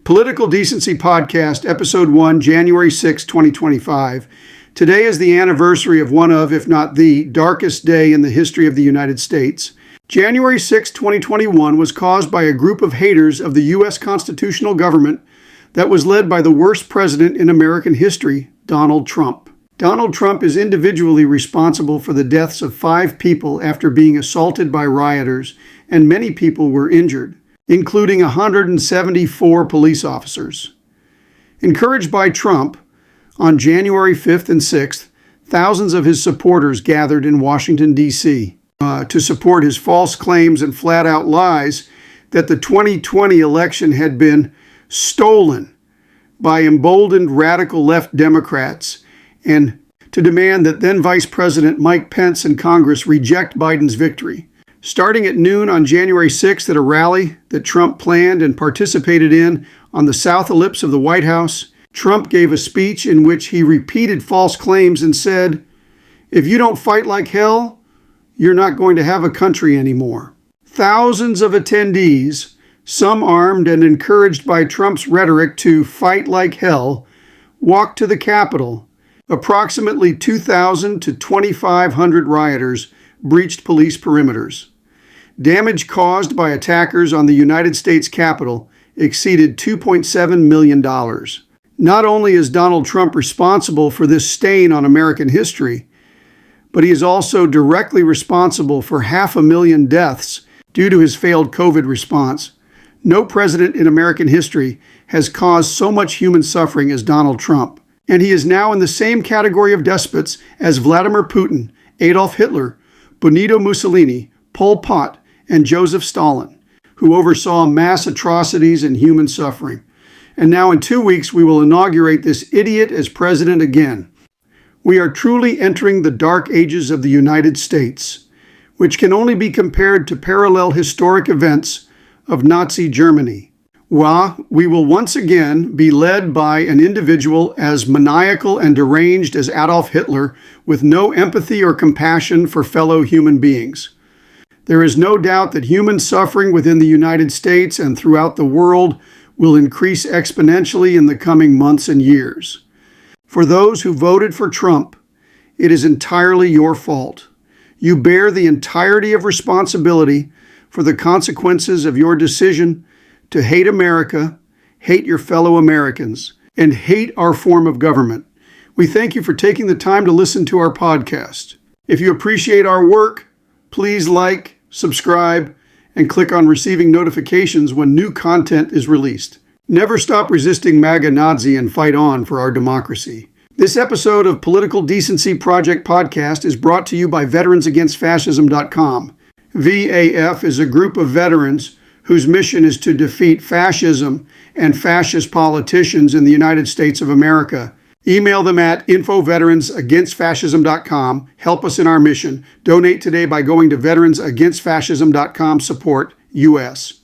Political Decency Podcast, Episode 1, January 6, 2025. Today is the anniversary of one of, if not the, darkest day in the history of the United States. January 6, 2021 was caused by a group of haters of the U.S. constitutional government that was led by the worst president in American history, Donald Trump. Donald Trump is individually responsible for the deaths of 5 people after being assaulted by rioters, and many people were injured, including 174 police officers. Encouraged by Trump, on January 5th and 6th, thousands of his supporters gathered in Washington, D.C. To support his false claims and flat-out lies that the 2020 election had been stolen by emboldened radical left Democrats, and to demand that then Vice President Mike Pence and Congress reject Biden's victory. Starting at noon on January 6th at a rally that Trump planned and participated in on the south ellipse of the White House, Trump gave a speech in which he repeated false claims and said, "If you don't fight like hell, you're not going to have a country anymore." Thousands of attendees, some armed and encouraged by Trump's rhetoric to fight like hell, walked to the Capitol. Approximately 2,000 to 2,500 rioters breached police perimeters. Damage caused by attackers on the United States Capitol exceeded $2.7 million. Not only is Donald Trump responsible for this stain on American history, but he is also directly responsible for 500,000 deaths due to his failed COVID response. No president in American history has caused so much human suffering as Donald Trump, and he is now in the same category of despots as Vladimir Putin, Adolf Hitler, Benito Mussolini, Pol Pot, and Joseph Stalin, who oversaw mass atrocities and human suffering. And now in 2 weeks, we will inaugurate this idiot as president again. We are truly entering the dark ages of the United States, which can only be compared to parallel historic events of Nazi Germany. We will once again be led by an individual as maniacal and deranged as Adolf Hitler, with no empathy or compassion for fellow human beings. There is no doubt that human suffering within the United States and throughout the world will increase exponentially in the coming months and years. For those who voted for Trump, it is entirely your fault. You bear the entirety of responsibility for the consequences of your decision to hate America, hate your fellow Americans, and hate our form of government. We thank you for taking the time to listen to our podcast. If you appreciate our work, please like, subscribe, and click on receiving notifications when new content is released. Never stop resisting MAGA Nazi and fight on for our democracy. This episode of Political Decency Project Podcast is brought to you by VeteransAgainstFascism.com. VAF is a group of veterans whose mission is to defeat fascism and fascist politicians in the United States of America. Email them at info@VeteransAgainstFascism.com. Help us in our mission. Donate today by going to VeteransAgainstFascism.com, support US.